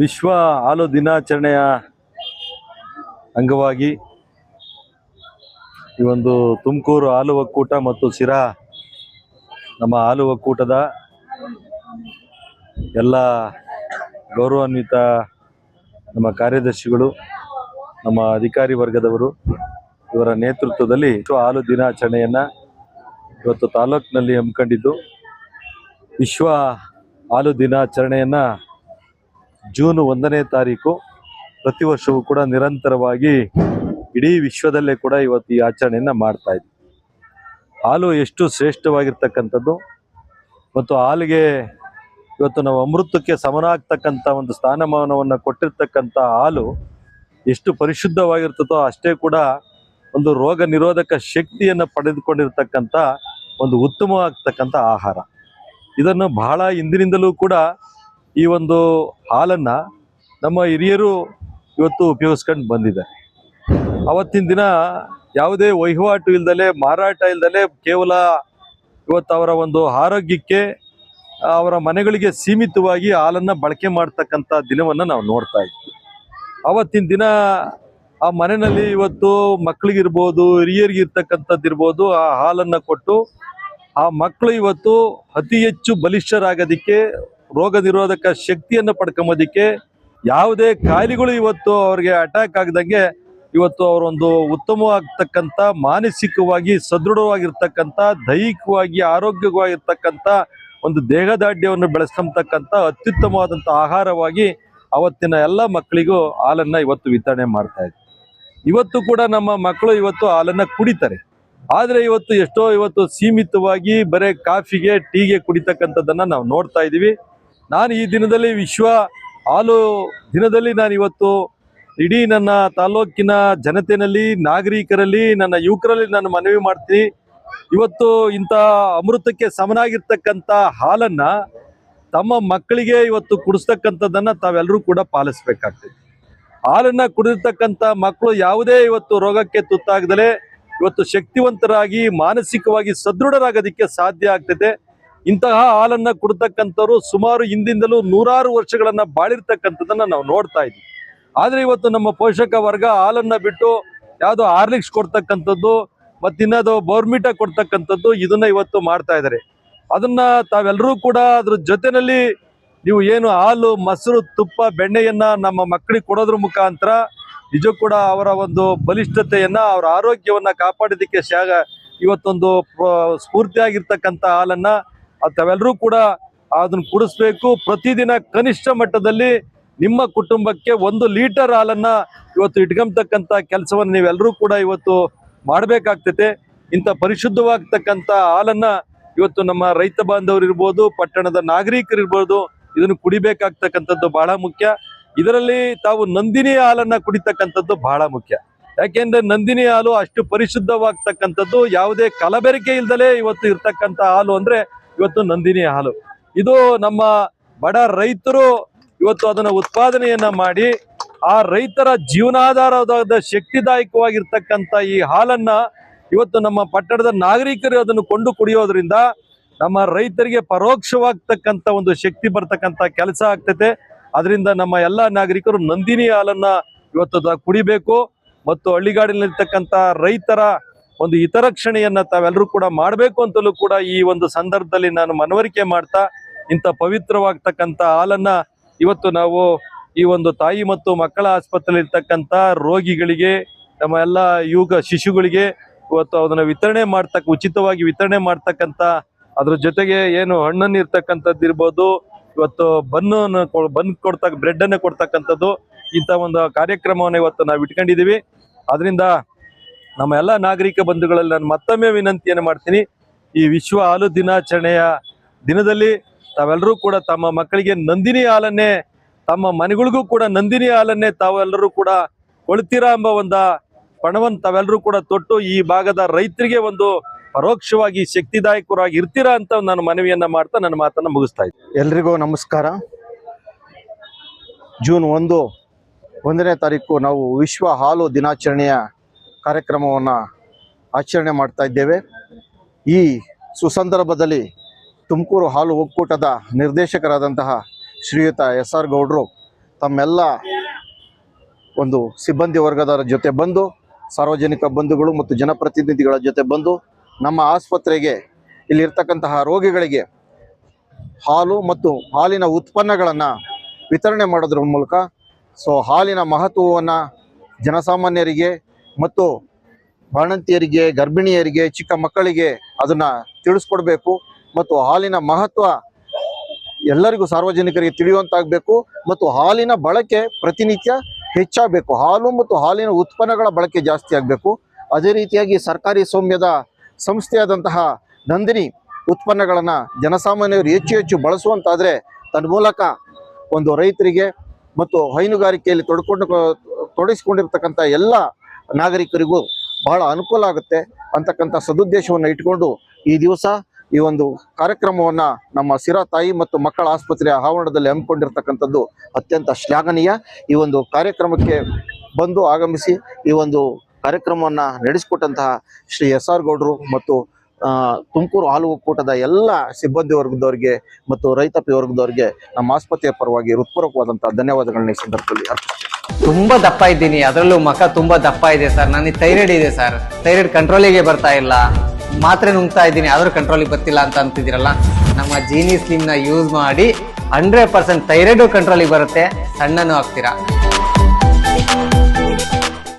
ವಿಶ್ವ ಹಾಲು ದಿನಾಚರಣೆಯ ಅಂಗವಾಗಿ ಈ ಒಂದು ತುಮಕೂರು ಹಾಲು ಒಕ್ಕೂಟ ಮತ್ತು ಸಿರಾ ನಮ್ಮ ಹಾಲು ಒಕ್ಕೂಟದ ಎಲ್ಲ ಗೌರವಾನ್ವಿತ ನಮ್ಮ ಕಾರ್ಯದರ್ಶಿಗಳು, ನಮ್ಮ ಅಧಿಕಾರಿ ವರ್ಗದವರು ಇವರ ನೇತೃತ್ವದಲ್ಲಿ ವಿಶ್ವ ಹಾಲು ದಿನಾಚರಣೆಯನ್ನು ಇವತ್ತು ತಾಲೂಕಿನಲ್ಲಿ ಹಮ್ಮಿಕೊಂಡಿದ್ದು, ವಿಶ್ವ ಹಾಲು ದಿನಾಚರಣೆಯನ್ನು ಜೂನ್ 1ನೇ ತಾರೀಕು ಪ್ರತಿ ವರ್ಷವೂ ಕೂಡ ನಿರಂತರವಾಗಿ ಇಡೀ ವಿಶ್ವದಲ್ಲೇ ಕೂಡ ಇವತ್ತು ಈ ಆಚರಣೆಯನ್ನು ಮಾಡ್ತಾ ಇದ್ವಿ. ಹಾಲು ಎಷ್ಟು ಶ್ರೇಷ್ಠವಾಗಿರ್ತಕ್ಕಂಥದ್ದು ಮತ್ತು ಹಾಲಿಗೆ ಇವತ್ತು ನಾವು ಅಮೃತಕ್ಕೆ ಸಮನಾಗ್ತಕ್ಕಂಥ ಒಂದು ಸ್ಥಾನಮಾನವನ್ನು ಕೊಟ್ಟಿರ್ತಕ್ಕಂಥ ಹಾಲು ಎಷ್ಟು ಪರಿಶುದ್ಧವಾಗಿರ್ತದೋ ಅಷ್ಟೇ ಕೂಡ ಒಂದು ರೋಗ ನಿರೋಧಕ ಶಕ್ತಿಯನ್ನು ಪಡೆದುಕೊಂಡಿರ್ತಕ್ಕಂಥ ಒಂದು ಉತ್ತಮವಾಗ್ತಕ್ಕಂಥ ಆಹಾರ. ಇದನ್ನು ಬಹಳ ಹಿಂದಿನಿಂದಲೂ ಕೂಡ ಈ ಒಂದು ಹಾಲನ್ನು ನಮ್ಮ ಹಿರಿಯರು ಇವತ್ತು ಉಪಯೋಗಿಸ್ಕೊಂಡು ಬಂದಿದ್ದಾರೆ. ಅವತ್ತಿನ ದಿನ ಯಾವುದೇ ವಹಿವಾಟು ಇಲ್ದಲೆ, ಮಾರಾಟ ಇಲ್ದಲೆ, ಕೇವಲ ಇವತ್ತು ಅವರ ಒಂದು ಆರೋಗ್ಯಕ್ಕೆ ಅವರ ಮನೆಗಳಿಗೆ ಸೀಮಿತವಾಗಿ ಹಾಲನ್ನು ಬಳಕೆ ಮಾಡ್ತಕ್ಕಂಥ ದಿನವನ್ನು ನಾವು ನೋಡ್ತಾ ಇದ್ವಿ. ಅವತ್ತಿನ ದಿನ ಆ ಮನೆಯಲ್ಲಿ ಇವತ್ತು ಮಕ್ಕಳಿಗಿರ್ಬೋದು, ಹಿರಿಯರಿಗಿರ್ತಕ್ಕಂಥದ್ದಿರ್ಬೋದು, ಆ ಹಾಲನ್ನು ಕೊಟ್ಟು ಆ ಮಕ್ಕಳು ಇವತ್ತು ಅತಿ ಹೆಚ್ಚು ಬಲಿಷ್ಠರಾಗೋದಕ್ಕೆ, ರೋಗ ನಿರೋಧಕ ಶಕ್ತಿಯನ್ನು ಪಡ್ಕೊಂಬೋದಕ್ಕೆ, ಯಾವುದೇ ಕಾಯಿಲೆಗಳು ಇವತ್ತು ಅವ್ರಿಗೆ ಅಟ್ಯಾಕ್ ಆಗದಂಗೆ ಇವತ್ತು ಅವರೊಂದು ಉತ್ತಮವಾಗ್ತಕ್ಕಂಥ, ಮಾನಸಿಕವಾಗಿ ಸದೃಢವಾಗಿರ್ತಕ್ಕಂಥ, ದೈಹಿಕವಾಗಿ ಆರೋಗ್ಯವಾಗಿರ್ತಕ್ಕಂಥ ಒಂದು ದೇಹದಾಢ್ಯವನ್ನು ಬೆಳೆಸ್ತಕ್ಕಂಥ ಅತ್ಯುತ್ತಮವಾದಂಥ ಆಹಾರವಾಗಿ ಅವತ್ತಿನ ಎಲ್ಲ ಮಕ್ಕಳಿಗೂ ಹಾಲನ್ನು ಇವತ್ತು ವಿತರಣೆ ಮಾಡ್ತಾ ಇದ್ವಿ. ಇವತ್ತು ಕೂಡ ನಮ್ಮ ಮಕ್ಕಳು ಇವತ್ತು ಹಾಲನ್ನು ಕುಡಿತಾರೆ. ಆದರೆ ಇವತ್ತು ಸೀಮಿತವಾಗಿ ಬರೀ ಕಾಫಿಗೆ, ಟೀಗೆ ಕುಡಿತಕ್ಕಂಥದ್ದನ್ನು ನಾವು ನೋಡ್ತಾ ಇದ್ದೀವಿ. ನಾನು ಈ ದಿನದಲ್ಲಿ ವಿಶ್ವ ಹಾಲು ದಿನದಲ್ಲಿ ನಾನು ಇವತ್ತು ಇಡೀ ನನ್ನ ತಾಲೂಕಿನ ಜನತೆಯಲ್ಲಿ, ನಾಗರಿಕರಲ್ಲಿ, ನನ್ನ ಯುವಕರಲ್ಲಿ ನಾನು ಮನವಿ ಮಾಡ್ತೀನಿ. ಇವತ್ತು ಇಂಥ ಅಮೃತಕ್ಕೆ ಸಮನಾಗಿರ್ತಕ್ಕಂಥ ಹಾಲನ್ನು ತಮ್ಮ ಮಕ್ಕಳಿಗೆ ಇವತ್ತು ಕುಡಿಸ್ತಕ್ಕಂಥದ್ದನ್ನು ತಾವೆಲ್ಲರೂ ಕೂಡ ಪಾಲಿಸ್ಬೇಕಾಗ್ತದೆ. ಹಾಲನ್ನು ಕುಡಿದಿರ್ತಕ್ಕಂಥ ಮಕ್ಕಳು ಯಾವುದೇ ಇವತ್ತು ರೋಗಕ್ಕೆ ತುತ್ತಾಗದಲೇ ಇವತ್ತು ಶಕ್ತಿವಂತರಾಗಿ, ಮಾನಸಿಕವಾಗಿ ಸದೃಢರಾಗೋದಕ್ಕೆ ಸಾಧ್ಯ ಆಗ್ತದೆ. ಇಂತಹ ಹಾಲನ್ನು ಕುಡ್ತಕ್ಕಂಥವ್ರು ಸುಮಾರು ಹಿಂದಿಂದಲೂ ನೂರಾರು ವರ್ಷಗಳನ್ನ ಬಾಳಿರ್ತಕ್ಕಂಥದ್ದನ್ನ ನಾವು ನೋಡ್ತಾ ಇದ್ವಿ. ಆದ್ರೆ ಇವತ್ತು ನಮ್ಮ ಪೋಷಕ ವರ್ಗ ಹಾಲನ್ನ ಬಿಟ್ಟು ಯಾವುದೋ ಹಾರ್ಲಿಕ್ಸ್ ಕೊಡ್ತಕ್ಕಂಥದ್ದು, ಮತ್ತಿನ್ನದು ಬೋರ್ಮಿಟಾ ಕೊಡ್ತಕ್ಕಂಥದ್ದು, ಇದನ್ನ ಇವತ್ತು ಮಾಡ್ತಾ ಇದ್ದಾರೆ. ಅದನ್ನ ತಾವೆಲ್ಲರೂ ಕೂಡ ಅದ್ರ ಜೊತೆಯಲ್ಲಿ ನೀವು ಏನು ಹಾಲು, ಮೊಸರು, ತುಪ್ಪ, ಬೆಣ್ಣೆಯನ್ನ ನಮ್ಮ ಮಕ್ಕಳಿಗೆ ಕೊಡೋದ್ರ ಮುಖಾಂತರ ನಿಜ ಕೂಡ ಅವರ ಒಂದು ಬಲಿಷ್ಠತೆಯನ್ನ, ಅವರ ಆರೋಗ್ಯವನ್ನ ಕಾಪಾಡೋದಕ್ಕೆ ಇವತ್ತೊಂದು ಸ್ಫೂರ್ತಿಯಾಗಿರ್ತಕ್ಕಂಥ ಹಾಲನ್ನ ತಾವೆಲ್ಲರೂ ಕೂಡ ಅದನ್ನ ಕುಡಿಸ್ಬೇಕು. ಪ್ರತಿದಿನ ಕನಿಷ್ಠ ಮಟ್ಟದಲ್ಲಿ ನಿಮ್ಮ ಕುಟುಂಬಕ್ಕೆ 1 ಲೀಟರ್ ಹಾಲನ್ನ ಇವತ್ತು ಇಟ್ಕೊಂಬತಕ್ಕಂಥ ಕೆಲಸವನ್ನು ನೀವೆಲ್ಲರೂ ಕೂಡ ಇವತ್ತು ಮಾಡಬೇಕಾಗ್ತದೆ. ಇಂಥ ಪರಿಶುದ್ಧವಾಗ್ತಕ್ಕಂಥ ಹಾಲನ್ನ ಇವತ್ತು ನಮ್ಮ ರೈತ ಬಾಂಧವರು ಇರ್ಬೋದು, ಪಟ್ಟಣದ ನಾಗರಿಕರು ಇರ್ಬೋದು, ಇದನ್ನು ಕುಡಿಬೇಕಾಗ್ತಕ್ಕಂಥದ್ದು ಬಹಳ ಮುಖ್ಯ. ಇದರಲ್ಲಿ ತಾವು ನಂದಿನಿ ಹಾಲನ್ನ ಕುಡಿತಕ್ಕಂಥದ್ದು ಬಹಳ ಮುಖ್ಯ. ಯಾಕೆಂದ್ರೆ ನಂದಿನಿ ಹಾಲು ಅಷ್ಟು ಪರಿಶುದ್ಧವಾಗ್ತಕ್ಕಂಥದ್ದು, ಯಾವುದೇ ಕಲಬೆರಕೆ ಇಲ್ದಲೇ ಇವತ್ತು ಇರ್ತಕ್ಕಂಥ ಹಾಲು ಅಂದ್ರೆ ಇವತ್ತು ನಂದಿನಿ ಹಾಲು. ಇದು ನಮ್ಮ ಬಡ ರೈತರು ಇವತ್ತು ಅದನ್ನ ಉತ್ಪಾದನೆಯನ್ನ ಮಾಡಿ ಆ ರೈತರ ಜೀವನಾಧಾರದ ಶಕ್ತಿದಾಯಕವಾಗಿರ್ತಕ್ಕಂಥ ಈ ಹಾಲನ್ನ ಇವತ್ತು ನಮ್ಮ ಪಟ್ಟಣದ ನಾಗರಿಕರು ಅದನ್ನು ಕೊಂಡು ಕುಡಿಯೋದ್ರಿಂದ ನಮ್ಮ ರೈತರಿಗೆ ಪರೋಕ್ಷವಾಗ್ತಕ್ಕಂಥ ಒಂದು ಶಕ್ತಿ ಬರ್ತಕ್ಕಂಥ ಕೆಲಸ ಆಗ್ತದೆ. ಅದರಿಂದ ನಮ್ಮ ಎಲ್ಲ ನಾಗರಿಕರು ನಂದಿನಿ ಹಾಲನ್ನ ಇವತ್ತು ಕುಡಿಬೇಕು ಮತ್ತು ಹಳ್ಳಿಗಾಡಿನಲ್ಲಿರ್ತಕ್ಕಂಥ ರೈತರ ಒಂದು ಹಿತರಕ್ಷಣೆಯನ್ನ ತಾವೆಲ್ಲರೂ ಕೂಡ ಮಾಡಬೇಕು ಅಂತಲೂ ಕೂಡ ಈ ಒಂದು ಸಂದರ್ಭದಲ್ಲಿ ನಾನು ಮನವರಿಕೆ ಮಾಡ್ತಾ, ಇಂಥ ಪವಿತ್ರವಾಗ್ತಕ್ಕಂಥ ಹಾಲನ್ನ ಇವತ್ತು ನಾವು ಈ ಒಂದು ತಾಯಿ ಮತ್ತು ಮಕ್ಕಳ ಆಸ್ಪತ್ರೆಯಲ್ಲಿ ಇರ್ತಕ್ಕಂಥ ರೋಗಿಗಳಿಗೆ, ನಮ್ಮ ಎಲ್ಲ ಶಿಶುಗಳಿಗೆ ಇವತ್ತು ಅದನ್ನ ಉಚಿತವಾಗಿ ವಿತರಣೆ ಮಾಡ್ತಕ್ಕಂಥ, ಅದ್ರ ಜೊತೆಗೆ ಏನು ಹಣ್ಣನ್ನು ಇರ್ತಕ್ಕಂಥದ್ದು ಇರ್ಬೋದು, ಇವತ್ತು ಬನ್ ಬ್ರೆಡ್ ಅನ್ನು ಕೊಡ್ತಕ್ಕಂಥದ್ದು, ಇಂಥ ಒಂದು ಕಾರ್ಯಕ್ರಮವನ್ನು ಇವತ್ತು ನಾವು ಇಟ್ಕೊಂಡಿದ್ದೀವಿ. ಅದರಿಂದ ನಮ್ಮ ಎಲ್ಲ ನಾಗರಿಕ ಬಂಧುಗಳಲ್ಲಿ ನಾನು ಮತ್ತೊಮ್ಮೆ ವಿನಂತಿಯನ್ನು ಮಾಡ್ತೀನಿ, ಈ ವಿಶ್ವ ಹಾಲು ದಿನಾಚರಣೆಯ ದಿನದಲ್ಲಿ ತಾವೆಲ್ಲರೂ ಕೂಡ ತಮ್ಮ ಮಕ್ಕಳಿಗೆ ನಂದಿನಿ ಹಾಲನ್ನೇ, ತಮ್ಮ ಮನೆಗಳಿಗೂ ಕೂಡ ನಂದಿನಿ ಹಾಲನ್ನೇ ತಾವೆಲ್ಲರೂ ಕೂಡ ಕೊಳ್ತೀರಾ ಎಂಬ ಒಂದು ಪಣವನ್ನು ತಾವೆಲ್ಲರೂ ಕೂಡ ತೊಟ್ಟು ಈ ಭಾಗದ ರೈತರಿಗೆ ಒಂದು ಪರೋಕ್ಷವಾಗಿ ಶಕ್ತಿದಾಯಕರಾಗಿ ಇರ್ತೀರಾ ಅಂತ ನಾನು ಮನವಿಯನ್ನ ಮಾಡ್ತಾ ನನ್ನ ಮಾತನ್ನ ಮುಗಿಸ್ತಾ ಇದ್ದೀನಿ. ಎಲ್ರಿಗೂ ನಮಸ್ಕಾರ. ಜೂನ್ 1ನೇ ತಾರೀಕು ನಾವು ವಿಶ್ವ ಹಾಲು ದಿನಾಚರಣೆಯ ಕಾರ್ಯಕ್ರಮವನ್ನು ಆಚರಣೆ ಮಾಡ್ತಾ ಇದ್ದೇವೆ. ಈ ಸುಸಂದರ್ಭದಲ್ಲಿ ತುಮಕೂರು ಹಾಲು ಒಕ್ಕೂಟದ ನಿರ್ದೇಶಕರಾದಂತಹ ಶ್ರೀಯುತ ಎಸ್ ಆರ್ ಗೌಡ್ರು ತಮ್ಮೆಲ್ಲ ಒಂದು ಸಿಬ್ಬಂದಿ ವರ್ಗದವರ ಜೊತೆ ಬಂದು, ಸಾರ್ವಜನಿಕ ಬಂಧುಗಳು ಮತ್ತು ಜನಪ್ರತಿನಿಧಿಗಳ ಜೊತೆ ಬಂದು ನಮ್ಮ ಆಸ್ಪತ್ರೆಗೆ ಇಲ್ಲಿರ್ತಕ್ಕಂತಹ ರೋಗಿಗಳಿಗೆ ಹಾಲು ಮತ್ತು ಹಾಲಿನ ಉತ್ಪನ್ನಗಳನ್ನು ವಿತರಣೆ ಮಾಡೋದ್ರ ಮೂಲಕ ಹಾಲಿನ ಮಹತ್ವವನ್ನು ಜನಸಾಮಾನ್ಯರಿಗೆ ಮತ್ತು ಬಾಣಂತಿಯರಿಗೆ, ಗರ್ಭಿಣಿಯರಿಗೆ, ಚಿಕ್ಕ ಮಕ್ಕಳಿಗೆ ಅದನ್ನು ತಿಳಿಸ್ಕೊಡ್ಬೇಕು ಮತ್ತು ಹಾಲಿನ ಮಹತ್ವ ಎಲ್ಲರಿಗೂ ಸಾರ್ವಜನಿಕರಿಗೆ ತಿಳಿಯುವಂತಾಗಬೇಕು ಮತ್ತು ಹಾಲಿನ ಬಳಕೆ ಪ್ರತಿನಿತ್ಯ ಹೆಚ್ಚಾಗಬೇಕು. ಹಾಲು ಮತ್ತು ಹಾಲಿನ ಉತ್ಪನ್ನಗಳ ಬಳಕೆ ಜಾಸ್ತಿ ಆಗಬೇಕು. ಅದೇ ರೀತಿಯಾಗಿ ಸರ್ಕಾರಿ ಸ್ವಾಮ್ಯದ ಸಂಸ್ಥೆಯಾದಂತಹ ನಂದಿನಿ ಉತ್ಪನ್ನಗಳನ್ನು ಜನಸಾಮಾನ್ಯರು ಹೆಚ್ಚು ಹೆಚ್ಚು ಬಳಸುವಂತಾದರೆ ತನ್ಮೂಲಕ ಒಂದು ರೈತರಿಗೆ ಮತ್ತು ಹೈನುಗಾರಿಕೆಯಲ್ಲಿ ತೊಡಗಿಸಿಕೊಂಡಿರ್ತಕ್ಕಂಥ ಎಲ್ಲ ನಾಗರಿಕರಿಗೂ ಬಹಳ ಅನುಕೂಲ ಆಗುತ್ತೆ ಅಂತಕ್ಕಂಥ ಸದುದ್ದೇಶವನ್ನು ಇಟ್ಕೊಂಡು ಈ ದಿವಸ ಈ ಒಂದು ಕಾರ್ಯಕ್ರಮವನ್ನು ನಮ್ಮ ಸಿರಾ ತಾಯಿ ಮತ್ತು ಮಕ್ಕಳ ಆಸ್ಪತ್ರೆಯ ಆವರಣದಲ್ಲಿ ಹಮ್ಮಿಕೊಂಡಿರ್ತಕ್ಕಂಥದ್ದು ಅತ್ಯಂತ ಶ್ಲಾಘನೀಯ. ಈ ಒಂದು ಕಾರ್ಯಕ್ರಮಕ್ಕೆ ಬಂದು ಆಗಮಿಸಿ ಈ ಒಂದು ಕಾರ್ಯಕ್ರಮವನ್ನು ನಡೆಸಿಕೊಟ್ಟಂತಹ ಶ್ರೀ SR ಗೌಡರು ಮತ್ತು ತುಮಕೂರು ಹಾಲು ಒಕ್ಕೂಟದ ಎಲ್ಲ ಸಿಬ್ಬಂದಿ ವರ್ಗದವರಿಗೆ ಮತ್ತು ರೈತಾಪಿ ವರ್ಗದವರಿಗೆ ನಮ್ಮ ಆಸ್ಪತ್ರೆಯ ಪರವಾಗಿ ಹೃತ್ಪೂರ್ವಕವಾದಂತಹ ಧನ್ಯವಾದಗಳನ್ನ ಈ ಸಂದರ್ಭದಲ್ಲಿ ಅರ್ಪಿಸ್ತೀನಿ. ತುಂಬಾ ದಪ್ಪ ಇದ್ದೀನಿ, ಅದರಲ್ಲೂ ಮುಖ ತುಂಬಾ ದಪ್ಪ ಇದೆ ಸರ್. ನನಗೆ ಥೈರಾಯ್ಡ್ ಇದೆ ಸರ್. ಥೈರಾಯ್ಡ್ ಕಂಟ್ರೋಲಿಗೆ ಬರ್ತಾ ಇಲ್ಲ. ಮಾತ್ರೆ ನುಂಗ್ತಾ ಇದ್ದೀನಿ, ಆದ್ರೂ ಕಂಟ್ರೋಲಿಗೆ ಬರ್ತಿಲ್ಲ ಅಂತ ಅಂತಿದ್ದೀರಲ್ಲ, ನಮ್ಮ ಜೀನಿ ಸ್ಲಿಮ್ ನ ಯೂಸ್ ಮಾಡಿ 100% ಥೈರಾಯ್ಡ್ ಕಂಟ್ರೋಲಿಗೆ ಬರುತ್ತೆ, ಸಣ್ಣನೂ ಆಗ್ತೀರಾ.